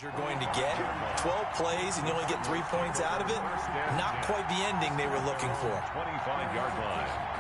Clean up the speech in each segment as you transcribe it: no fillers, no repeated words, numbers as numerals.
You're going to get 12 plays and you only get 3 points out of it. Not quite the ending they were looking for. 25-yard line.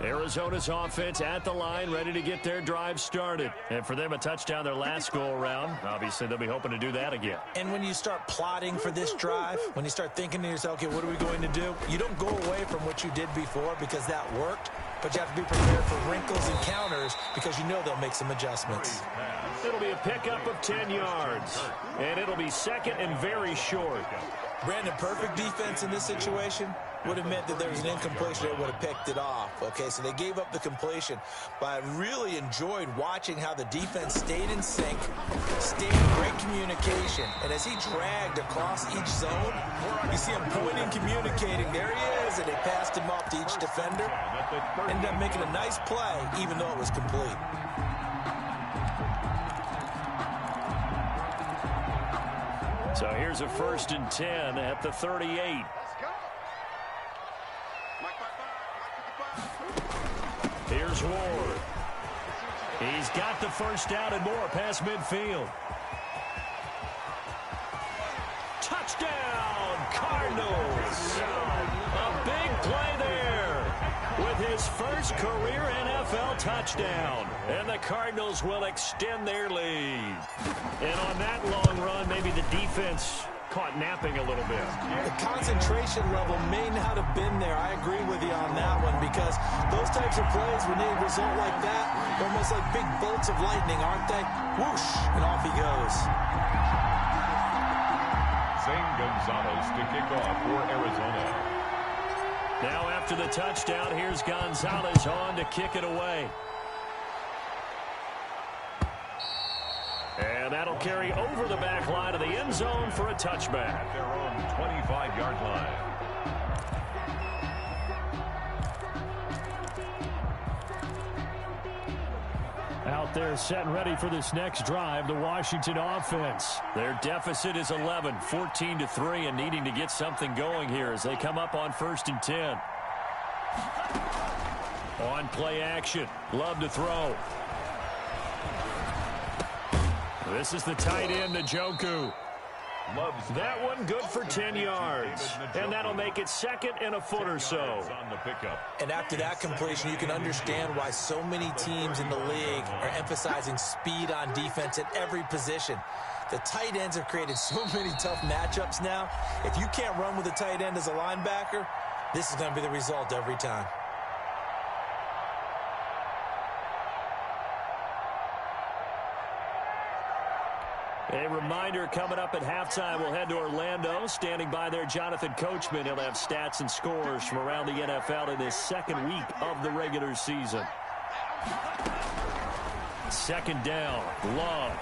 Arizona's offense at the line, ready to get their drive started. And for them, a touchdown their last go-around. Obviously, they'll be hoping to do that again. And when you start plotting for this drive, when you start thinking to yourself, okay, what are we going to do? You don't go away from what you did before because that worked, but you have to be prepared for wrinkles and counters because you know they'll make some adjustments. It'll be a pickup of 10 yards, and it'll be second and very short. Brandon, perfect defense in this situation would have meant that there was an incompletion that would have picked it off. Okay, so they gave up the completion, but I really enjoyed watching how the defense stayed in sync, stayed in great communication, and as he dragged across each zone, you see him pointing, communicating, there he is, and they passed him off to each defender. Ended up making a nice play, even though it was complete. So here's a 1st and 10 at the 38. Here's Ward. He's got the first down and more past midfield. Touchdown, Cardinals. A big play there with his first career NFL touchdown. And the Cardinals will extend their lead. And on that long run, maybe the defense caught napping a little bit. The concentration level may not have been there. I agree with you on that one because those types of plays, when they result like that, they're almost like big bolts of lightning, aren't they? Whoosh, and off he goes. Zane Gonzalez to kick off for Arizona. Now after the touchdown, here's Gonzalez on to kick it away. And that'll carry over the back line of the end zone for a touchback. At their own 25-yard line. Out there set and ready for this next drive, the Washington offense. Their deficit is 11, 14-3, and needing to get something going here as they come up on 1st and 10. On play action, Love to throw. This is the tight end, Njoku. That one good for 10 yards. And that'll make it second and a foot or so. And after that completion, you can understand why so many teams in the league are emphasizing speed on defense at every position. The tight ends have created so many tough matchups now. If you can't run with a tight end as a linebacker, this is going to be the result every time. A reminder, coming up at halftime, we'll head to Orlando. Standing by there, Jonathan Coachman. He'll have stats and scores from around the NFL in this second week of the regular season. Second down, Love.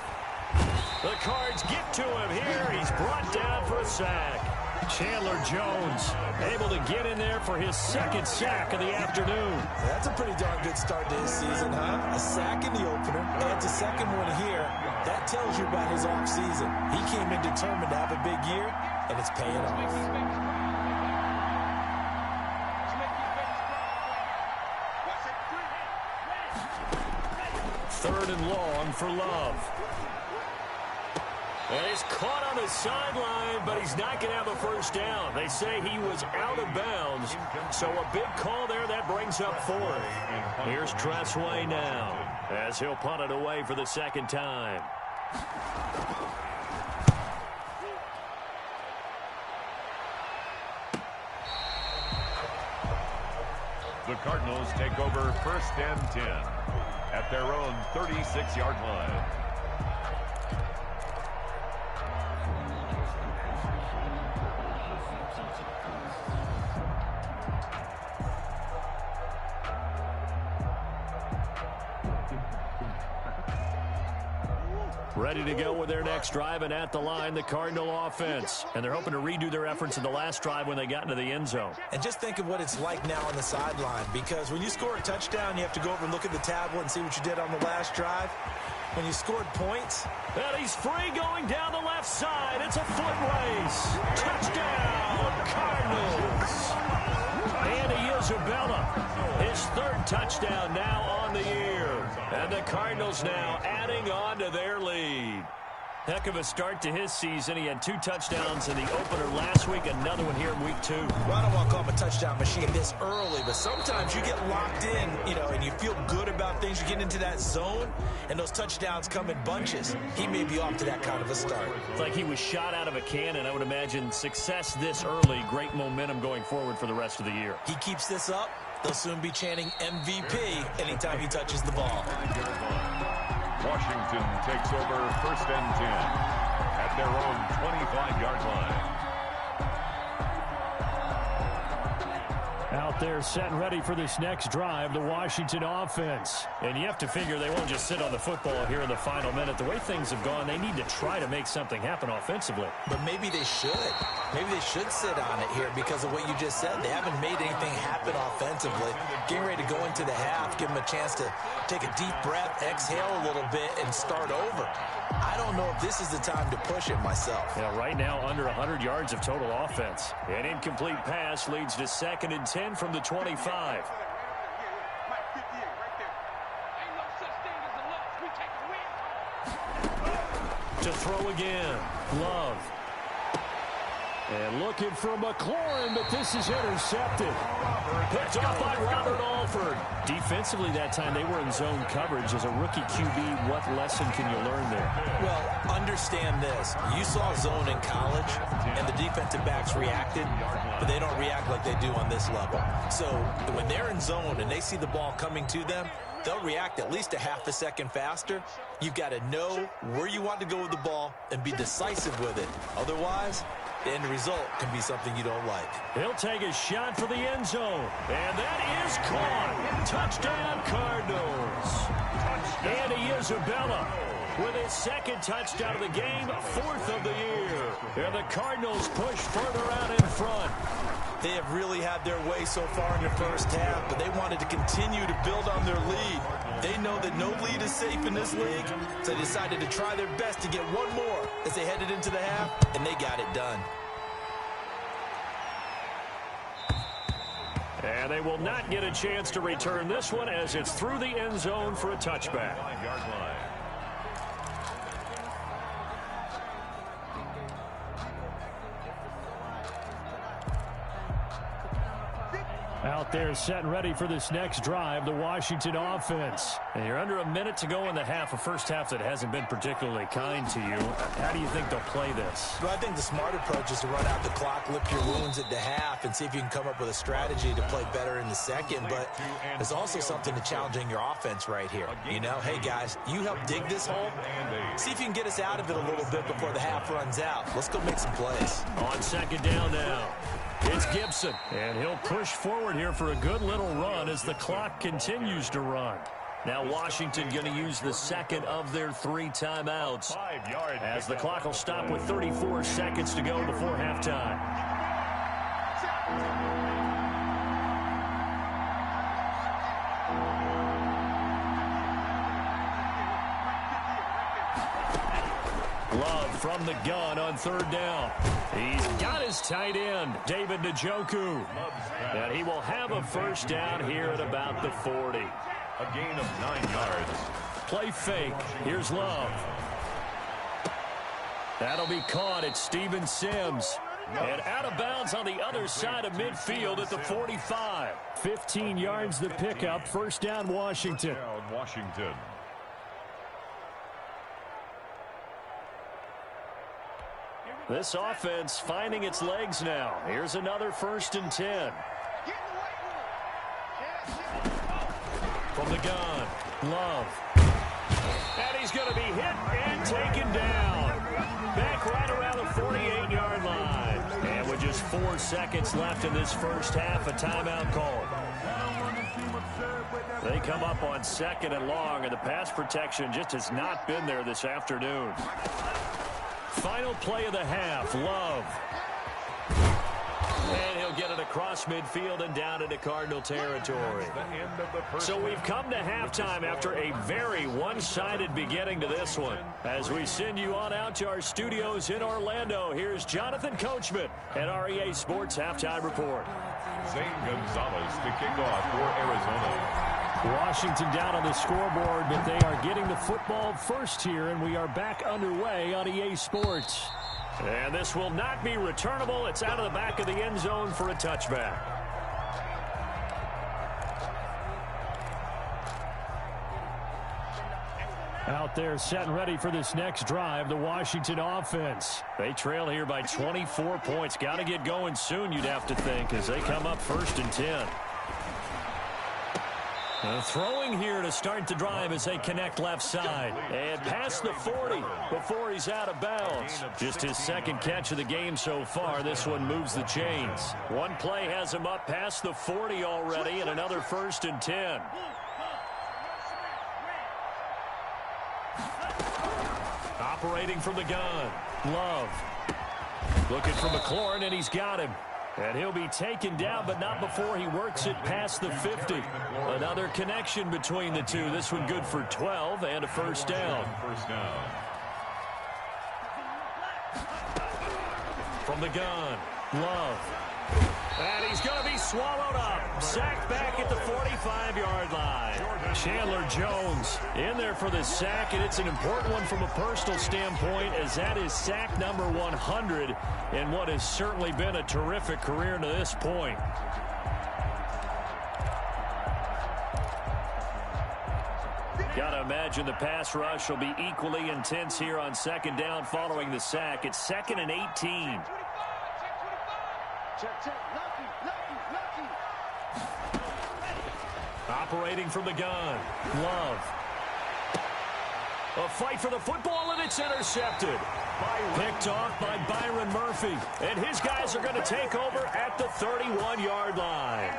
The Cards get to him here. He's brought down for a sack. Chandler Jones able to get in there for his second sack of the afternoon. That's a pretty darn good start to his season, huh? A sack in the opener, adds a second one here. That tells you about his offseason. He came in determined to have a big year, and it's paying off. Third and long for Love. And he's caught on the sideline, but he's not going to have a first down. They say he was out of bounds, so a big call there that brings up fourth. Here's Tressway now, as he'll punt it away for the second time. The Cardinals take over 1st and 10 at their own 36-yard line. Ready to go with their next drive, and at the line, the Cardinal offense. And they're hoping to redo their efforts in the last drive when they got into the end zone. And just think of what it's like now on the sideline, because when you score a touchdown, you have to go over and look at the tablet and see what you did on the last drive. When you scored points. And he's free going down the left side. It's a foot race. Touchdown, Cardinals. Andy Isabella, his 3rd touchdown now on the year. And the Cardinals now adding on to their lead. Heck of a start to his season. He had 2 touchdowns in the opener last week, another one here in week 2. Well, I don't want to call him a touchdown machine this early, but sometimes you get locked in, and you feel good about things. You get into that zone, and those touchdowns come in bunches. He may be off to that kind of a start. It's like he was shot out of a cannon. I would imagine success this early, great momentum going forward for the rest of the year. He keeps this up, they'll soon be chanting MVP anytime he touches the ball. Washington takes over 1st and 10 at their own 25-yard line. Out there set and ready for this next drive, the Washington offense. And you have to figure they won't just sit on the football here in the final minute. The way things have gone, they need to try to make something happen offensively. But maybe they should. Maybe they should sit on it here because of what you just said. They haven't made anything happen offensively. Getting ready to go into the half, give them a chance to take a deep breath, exhale a little bit, and start over. I don't know if this is the time to push it myself. Yeah, right now under 100 yards of total offense. An incomplete pass leads to 2nd and 10 from the 25. To throw again, Love. And looking for McLaurin, but this is intercepted. Picked off by Robert Alford. Defensively that time, they were in zone coverage. As a rookie QB, what lesson can you learn there? Well, understand this. You saw zone in college, and the defensive backs reacted, but they don't react like they do on this level. So when they're in zone and they see the ball coming to them, they'll react at least a half a second faster. You've got to know where you want to go with the ball and be decisive with it. Otherwise, the end result can be something you don't like. He'll take a shot for the end zone. And that is caught. Touchdown, Cardinals. Andy Isabella with his 2nd touchdown of the game, 4th of the year. And the Cardinals push further out in front. They have really had their way so far in the first half, but they wanted to continue to build on their lead. They know that no lead is safe in this league, so they decided to try their best to get one more as they headed into the half, and they got it done. And they will not get a chance to return this one as it's through the end zone for a touchback. Out there set and ready for this next drive, the Washington offense. And you're under a minute to go in the half, a first half that hasn't been particularly kind to you. How do you think they'll play this? Well, I think the smart approach is to run out the clock, lick your wounds at the half, and see if you can come up with a strategy to play better in the second. But there's also something to challenging your offense right here. You know, hey, guys, you help dig this hole. See if you can get us out of it a little bit before the half runs out. Let's go make some plays. On 2nd down now. It's Gibson, and he'll push forward here for a good little run as the clock continues to run. Now Washington going to use the 2nd of their 3 timeouts as the clock will stop with 34 seconds to go before halftime. Love from the gun on 3rd down. He's got his tight end, David Njoku. And he will have a first down here at about the 40. A gain of 9 yards. Play fake. Here's Love. That'll be caught at Steven Sims. And out of bounds on the other side of midfield at the 45. 15 yards the pickup. First down, Washington. Washington. This offense finding its legs now. Here's another 1st and 10. From the gun, Love. And he's going to be hit and taken down. Back right around the 48-yard line. And with just 4 seconds left in this first half, a timeout call. They come up on 2nd and long, and the pass protection just has not been there this afternoon. Final play of the half, Love. And he'll get it across midfield and down into Cardinal territory. So we've come to halftime after a very one-sided beginning to this one. As we send you on out to our studios in Orlando, here's Jonathan Coachman at REA Sports Halftime Report. Zane Gonzalez to kick off for Arizona. Washington down on the scoreboard, but they are getting the football first here, and we are back underway on EA Sports. And this will not be returnable. It's out of the back of the end zone for a touchback. Out there set and ready for this next drive, the Washington offense. They trail here by 24 points. Got to get going soon, you'd have to think, as they come up 1st and 10. Throwing here to start the drive as they connect left side. And past the 40 before he's out of bounds. Just his 2nd catch of the game so far. This one moves the chains. One play has him up past the 40 already, and another 1st and 10. Operating from the gun, Love. Looking for McLaurin, and he's got him. And he'll be taken down, but not before he works it past the 50. Another connection between the two. This one good for 12 and a 1st down. From the gun, Love. And he's going to be swallowed up. Sacked back at the 45-yard line. Chandler Jones in there for the sack, and it's an important one from a personal standpoint, as that is sack number 100 in what has certainly been a terrific career to this point. Got to imagine the pass rush will be equally intense here on 2nd down following the sack. It's 2nd and 18. Operating from the gun, Love. A fight for the football, and it's intercepted. Picked off by Byron Murphy. And his guys are going to take over at the 31-yard line.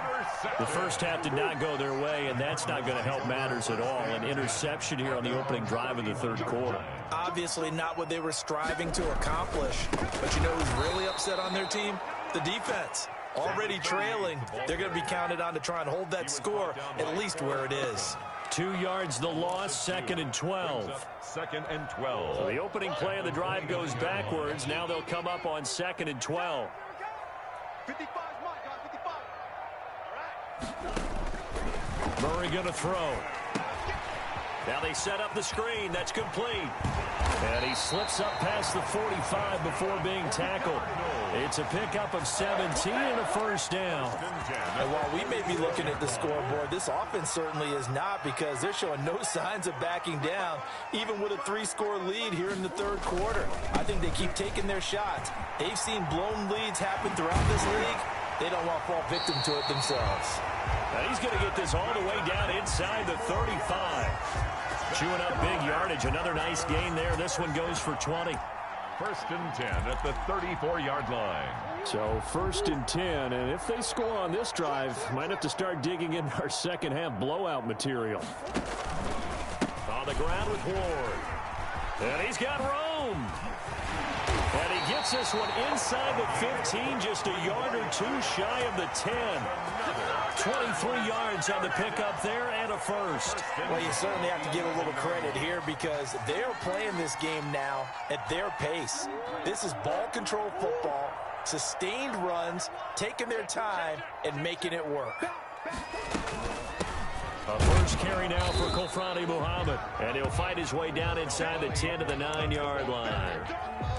The first half did not go their way, and that's not going to help matters at all. An interception here on the opening drive of the 3rd quarter. Obviously not what they were striving to accomplish. But you know who's really upset on their team? The defense. Already trailing, they're going to be counted on to try and hold that score at least where it is. 2 yards the loss, 2nd and 12. 2nd and 12. So the opening play of the drive goes backwards. Now they'll come up on 2nd and 12. 55, Murray going to throw. Now they set up the screen. That's complete. And he slips up past the 45 before being tackled. It's a pickup of 17 and a 1st down. And while we may be looking at the scoreboard, this offense certainly is not, because they're showing no signs of backing down, even with a 3-score lead here in the 3rd quarter. I think they keep taking their shots. They've seen blown leads happen throughout this league. They don't want to fall victim to it themselves. Now he's going to get this all the way down inside the 35. Chewing up big yardage. Another nice gain there. This one goes for 20. 1st and 10 at the 34-yard line. So 1st and 10, and if they score on this drive, might have to start digging in our second half blowout material. On the ground with Ward. And he's got Rome. And he gets this one inside the 15, just a yard or two shy of the 10. 23 yards on the pickup there and a 1st. Well, you certainly have to give a little credit here, because they're playing this game now at their pace. This is ball control football, sustained runs, taking their time and making it work. A 1st carry now for Kofrani Muhammad. And he'll fight his way down inside the 10 to the 9-yard line.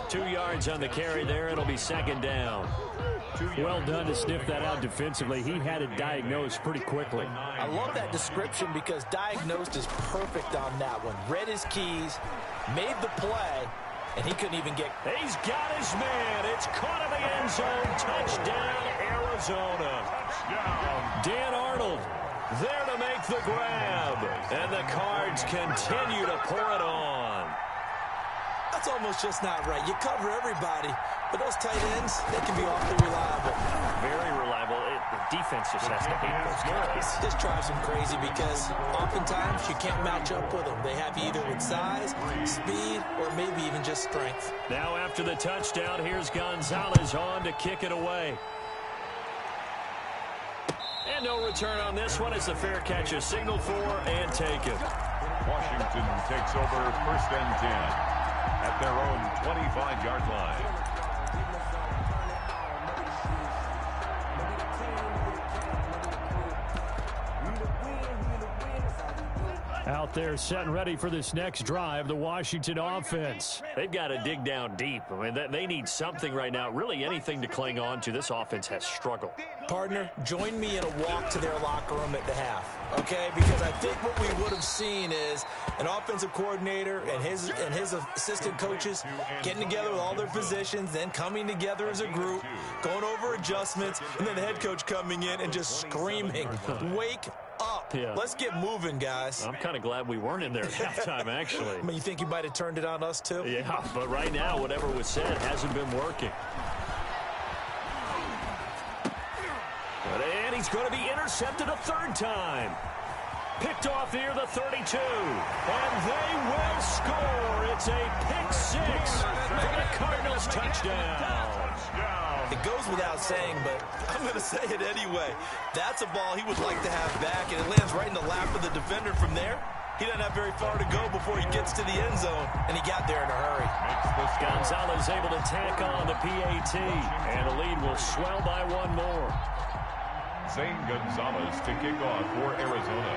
2 yards on the carry there. It'll be 2nd down. Well done to sniff that out defensively. He had it diagnosed pretty quickly. I love that description, because diagnosed is perfect on that one. Read his keys, made the play, and he couldn't even get... He's got his man. It's caught in the end zone. Touchdown, Arizona. Touchdown. Dan Arnold there to make the grab. And the Cards continue to pour it on. That's almost just not right. You cover everybody, but those tight ends, they can be awfully reliable. Very reliable. The defense just has to hate those guys. This drives them crazy because oftentimes you can't match up with them. They have you either with size, speed, or maybe even just strength. Now after the touchdown, here's Gonzalez on to kick it away. And no return on this one as the fair catch is signaled for and taken. Washington takes over 1st and 10 at their own 25-yard line. Out there set and ready for this next drive, the Washington offense. They've got to dig down deep. I mean, they need something right now, really anything to cling on to. This offense has struggled. Partner, join me in a walk to their locker room at the half, okay? Because I think what we would have seen is an offensive coordinator and his assistant coaches getting together with all their positions, then coming together as a group, going over adjustments, and then the head coach coming in and just screaming, "Wake up. Yeah. Let's get moving, guys." I'm kind of glad we weren't in there at halftime, actually. I mean, you think you might have turned it on us, too? Yeah, but right now, whatever was said hasn't been working. And he's going to be intercepted a third time. Picked off near the 32. And they will score. It's a pick six for the Cardinals touchdown. It goes without saying, but I'm going to say it anyway. That's a ball he would like to have back, and it lands right in the lap of the defender from there. He doesn't have very far to go before he gets to the end zone, and he got there in a hurry. Gonzalez able to tack on the PAT, and the lead will swell by one more. Zane Gonzalez to kick off for Arizona.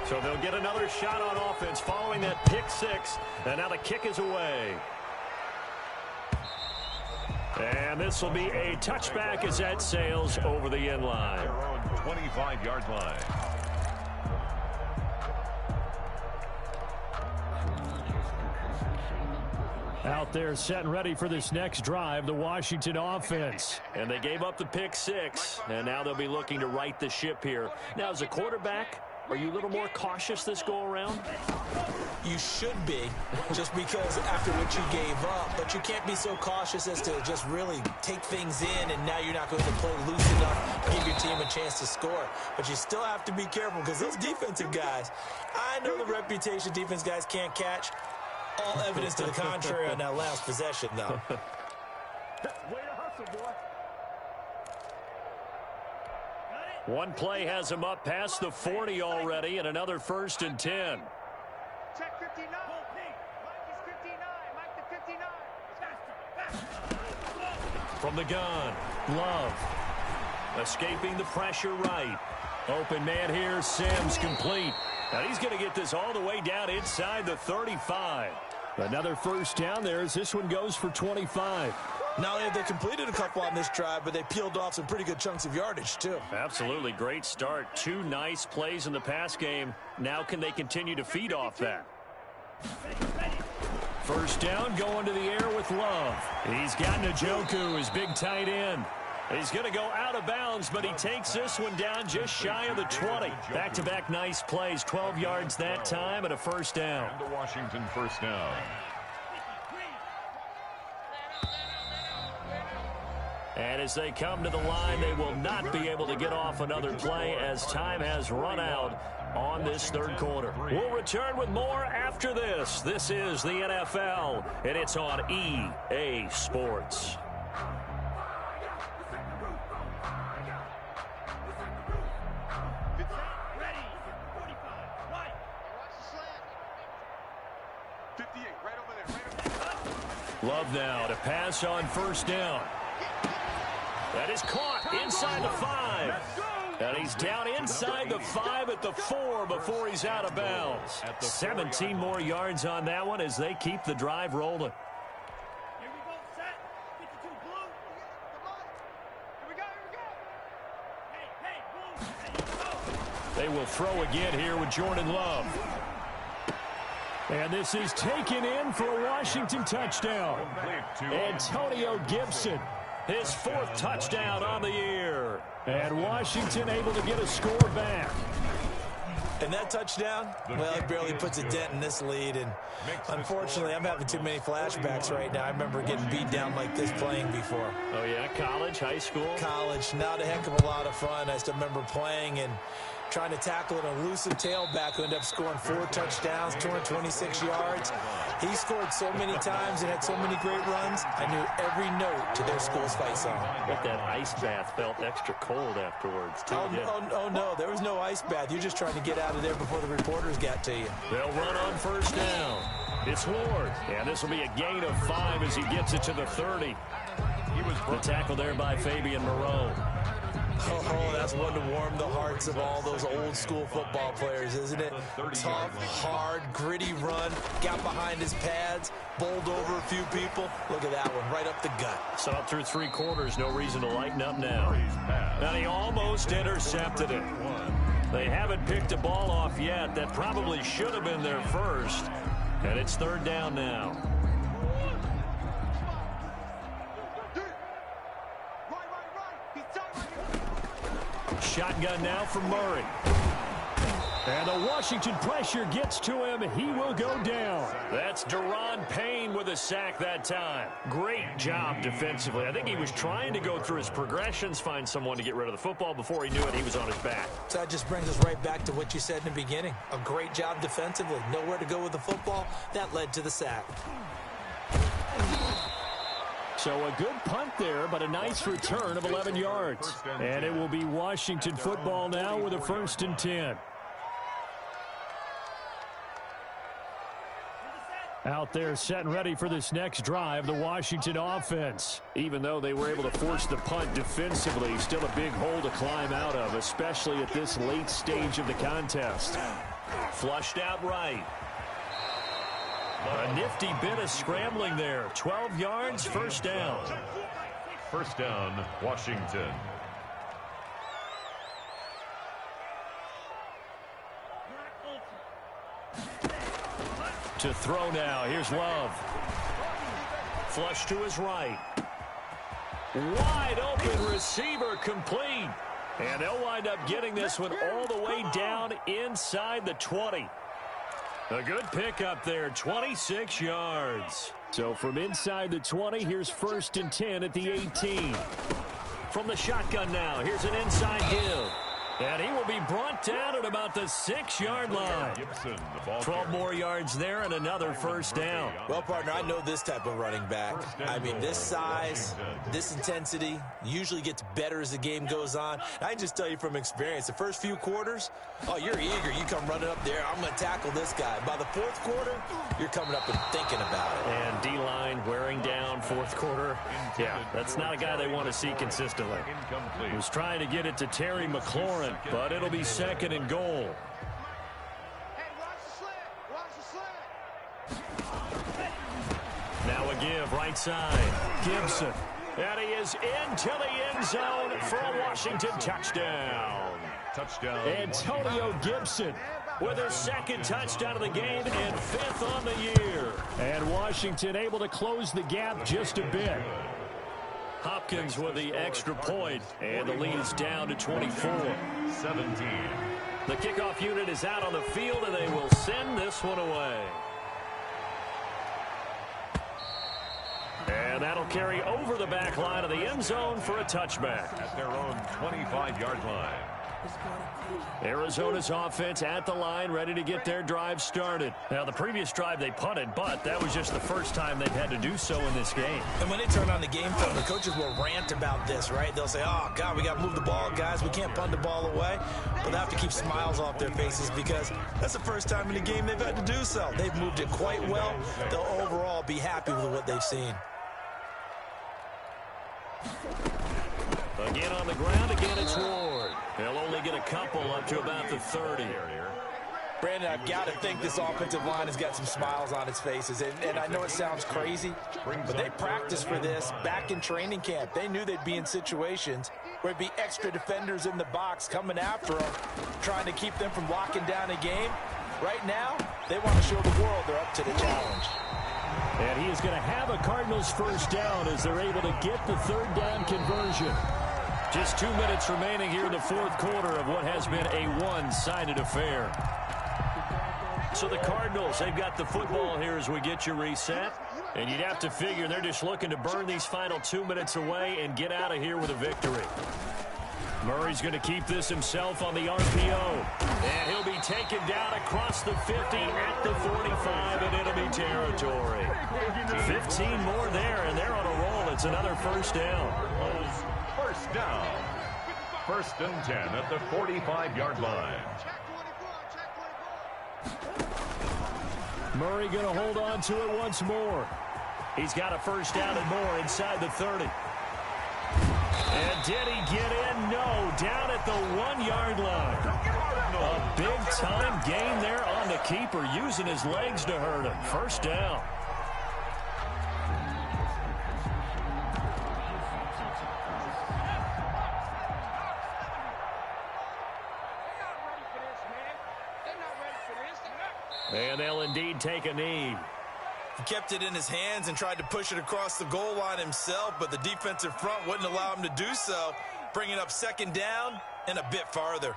So they'll get another shot on offense following that pick six, and now the kick is away. And this will be a touchback as that sails over the end line. Their own 25-yard line. Out there set and ready for this next drive, the Washington offense. And they gave up the pick six, and now they'll be looking to right the ship here. Now, as a quarterback, are you a little more cautious this go-around? You should be, just because after what you gave up. But you can't be so cautious as to just really take things in, and now you're not going to play loose enough to give your team a chance to score. But you still have to be careful because those defensive guys, I know the reputation defense guys can't catch. All evidence to the contrary on that last possession, though. Way to hustle, boy. One play has him up past the 40 already, and another 1st and 10. Check 59. Mike is 59. Mike to 59. From the gun, Love. Escaping the pressure right. Open man here, Sims complete. Now he's going to get this all the way down inside the 35. Another first down there as this one goes for 25. Not only have they completed a couple on this drive, but they peeled off some pretty good chunks of yardage, too. Absolutely great start. 2 nice plays in the pass game. Now can they continue to feed off that? First down going to the air with Love. He's got Njoku, his big tight end. He's going to go out of bounds, but he takes this one down just shy of the 20. Back-to-back nice plays, 12 yards that time and a first down. And the Washington first down. And as they come to the line, they will not be able to get off another play as time has run out on this third quarter. We'll return with more after this. This is the NFL, and it's on EA Sports. Love now to pass on first down. That is caught inside the 5. And he's down inside the 5 at the 4 before he's out of bounds. 17 more yards on that one as they keep the drive rolling. They will throw again here with Jordan Love. And this is taken in for a Washington touchdown. Antonio Gibson, his 4th touchdown on the year. And Washington able to get a score back. And that touchdown, well, it barely puts a dent in this lead. And unfortunately, I'm having too many flashbacks right now. I remember getting beat down like this playing before. Oh, yeah? College, high school? College. Not a heck of a lot of fun. I still remember playing and trying to tackle an elusive tailback who ended up scoring 4 touchdowns, 226 yards. He scored so many times and had so many great runs, I knew every note to their school's fight song. But that ice bath felt extra cold afterwards, too. Oh, no, there was no ice bath. You're just trying to get out of there before the reporters got to you. They'll run on 1st down. It's Ward, and this will be a gain of 5 as he gets it to the 30. The tackle there by Fabian Moreau. Oh, that's one to warm the hearts of all those old school football players, isn't it? Tough, hard, gritty run, got behind his pads, bowled over a few people. Look at that one, right up the gut. So up through 3 quarters, no reason to lighten up now. And he almost intercepted it. They haven't picked a ball off yet. That probably should have been their first. And it's 3rd down now. Shotgun now for Murray. And the Washington pressure gets to him. He will go down. That's Daron Payne with a sack that time. Great job defensively. I think he was trying to go through his progressions, find someone to get rid of the football. Before he knew it, he was on his back. So that just brings us right back to what you said in the beginning. A great job defensively. Nowhere to go with the football. That led to the sack. So a good punt there, but a nice return of 11 yards. And it will be Washington football now with a 1st and 10. Out there set and ready for this next drive, the Washington offense. Even though they were able to force the punt defensively, still a big hole to climb out of, especially at this late stage of the contest. Flushed out right. A nifty bit of scrambling there. 12 yards, 1st down. 1st down, Washington. To throw now. Here's Love. Flush to his right. Wide open receiver complete. And they'll wind up getting this one all the way down inside the 20. A good pickup there, 26 yards. So from inside the 20, here's 1st and 10 at the 18. From the shotgun now, here's an inside give. And he will be brought down at about the 6-yard line. 12 more yards there and another 1st down. Well, partner, I know this type of running back. I mean, this size, this intensity usually gets better as the game goes on. I can just tell you from experience, the first few quarters, oh, you're eager. You come running up there, I'm going to tackle this guy. By the 4th quarter, you're coming up and thinking about it. And D-line wearing down 4th quarter. Yeah, that's not a guy they want to see consistently. He was trying to get it to Terry McLaurin, but it'll be 2nd and goal. Hey, watch the slant. Now a give right side. Gibson. And he is into the end zone for a Washington touchdown. Touchdown. Antonio Gibson with his 2nd touchdown of the game and 5th on the year. And Washington able to close the gap just a bit. Hopkins with the extra point, and the lead is down to 24. 17. The kickoff unit is out on the field, and they will send this one away. And that'll carry over the back line of the end zone for a touchback. At their own 25-yard line. Arizona's offense at the line, ready to get their drive started. Now, the previous drive they punted, but that was just the first time they've had to do so in this game. And when they turn on the game film, the coaches will rant about this, right? They'll say, oh, God, we got to move the ball, guys. We can't punt the ball away. But they have to keep smiles off their faces because that's the first time in the game they've had to do so. They've moved it quite well. They'll overall be happy with what they've seen. Again on the ground, again it's Ward. They'll only get a couple up to about the 30. Brandon, I've got to think this offensive line has got some smiles on its faces. And I know it sounds crazy, but they practiced for this back in training camp. They knew they'd be in situations where it'd be extra defenders in the box coming after them, trying to keep them from locking down a game. Right now, they want to show the world they're up to the challenge. And he is going to have a Cardinals first down as they're able to get the third down conversion. Just 2 minutes remaining here in the fourth quarter of what has been a one-sided affair. So the Cardinals, they've got the football here as we get you reset. And you'd have to figure they're just looking to burn these final 2 minutes away and get out of here with a victory. Murray's going to keep this himself on the RPO. And he'll be taken down across the 50 at the 45 in enemy territory. 15 more there, and they're on a roll. It's another first down. First down. 1st and 10 at the 45-yard line. Murray going to hold on to it once more. He's got a first down and more inside the 30. And did he get in? No, down at the 1-yard line. A big-time gain there on the keeper, using his legs to hurt him. First down. And they'll indeed take a knee. He kept it in his hands and tried to push it across the goal line himself, but the defensive front wouldn't allow him to do so, bringing up 2nd down and a bit farther.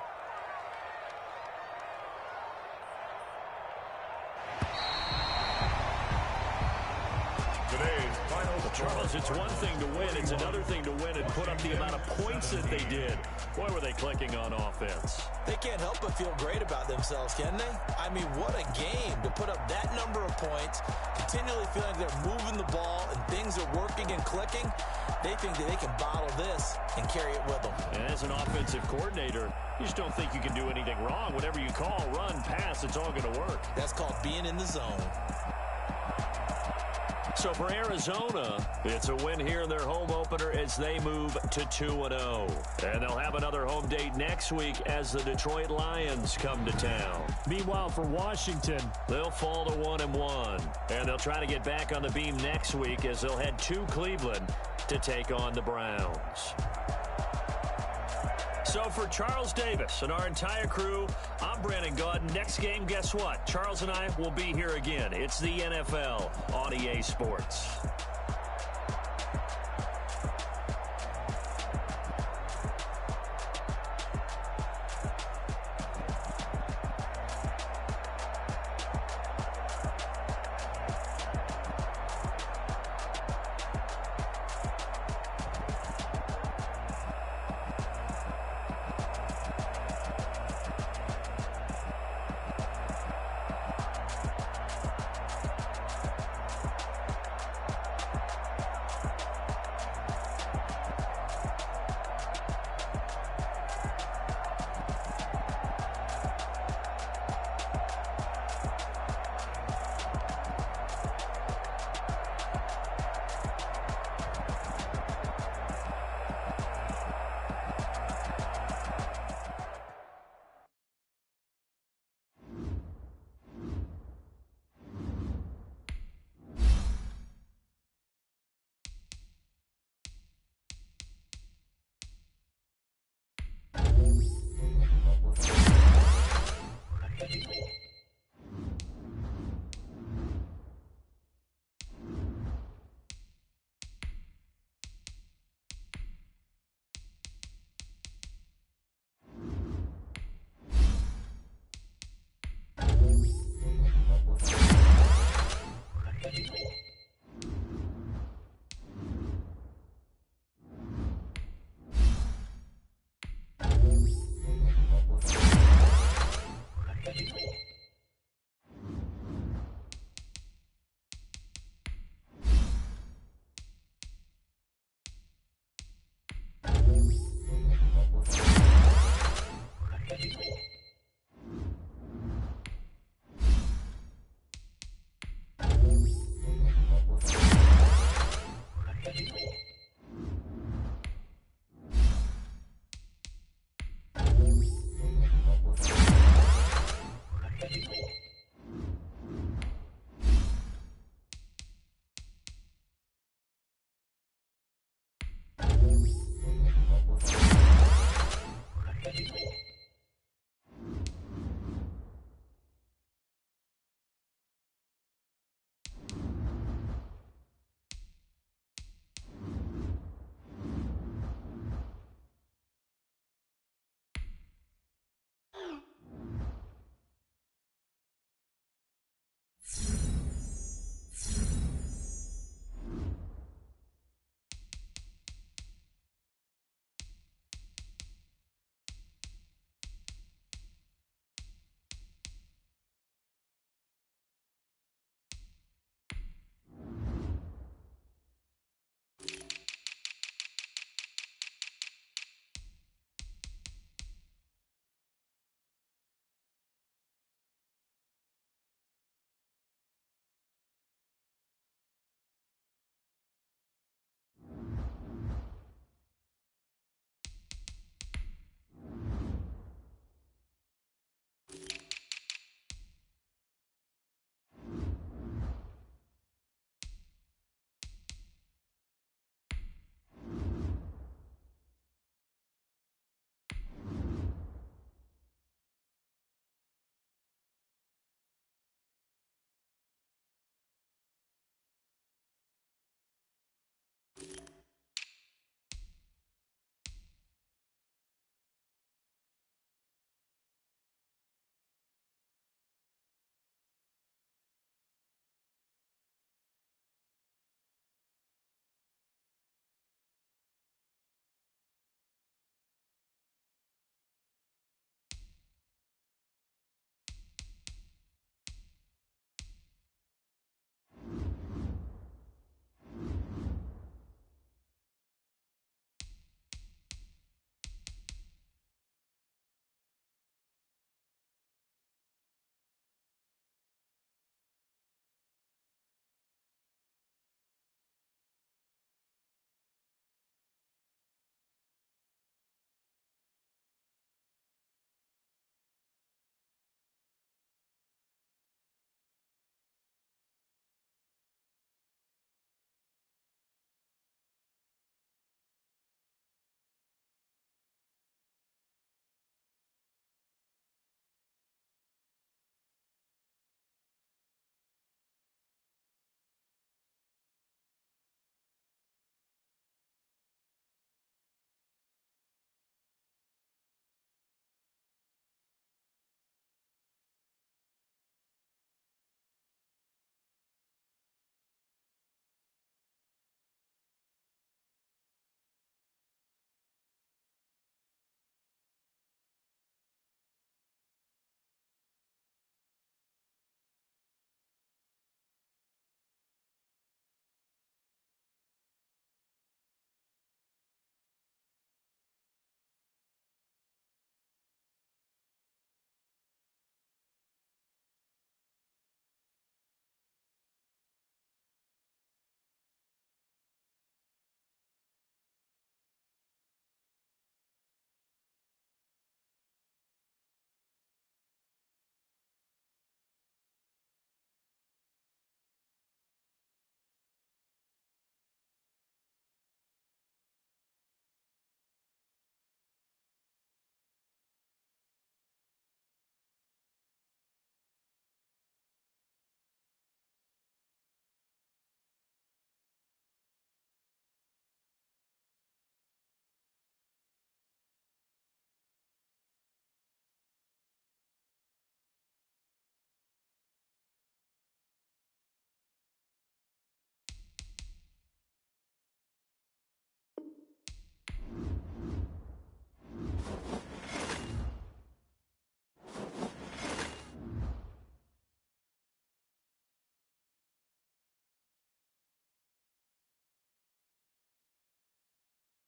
Today's final Charles, it's one thing to win. It's another thing to win and put up the amount of points that they did. Boy, were they clicking on offense. They can't help but feel great about themselves, can they? I mean, what a game to put up that number of points, continually feeling they're moving the ball and things are working and clicking. They think that they can bottle this and carry it with them. And as an offensive coordinator, you just don't think you can do anything wrong. Whatever you call, run, pass, it's all going to work. That's called being in the zone. So for Arizona, it's a win here in their home opener as they move to 2-0. And they'll have another home date next week as the Detroit Lions come to town. Meanwhile, for Washington, they'll fall to 1-1. And they'll try to get back on the beam next week as they'll head to Cleveland to take on the Browns. So for Charles Davis and our entire crew, I'm Brandon Gaudin. Next game, guess what? Charles and I will be here again. It's the NFL on EA Sports.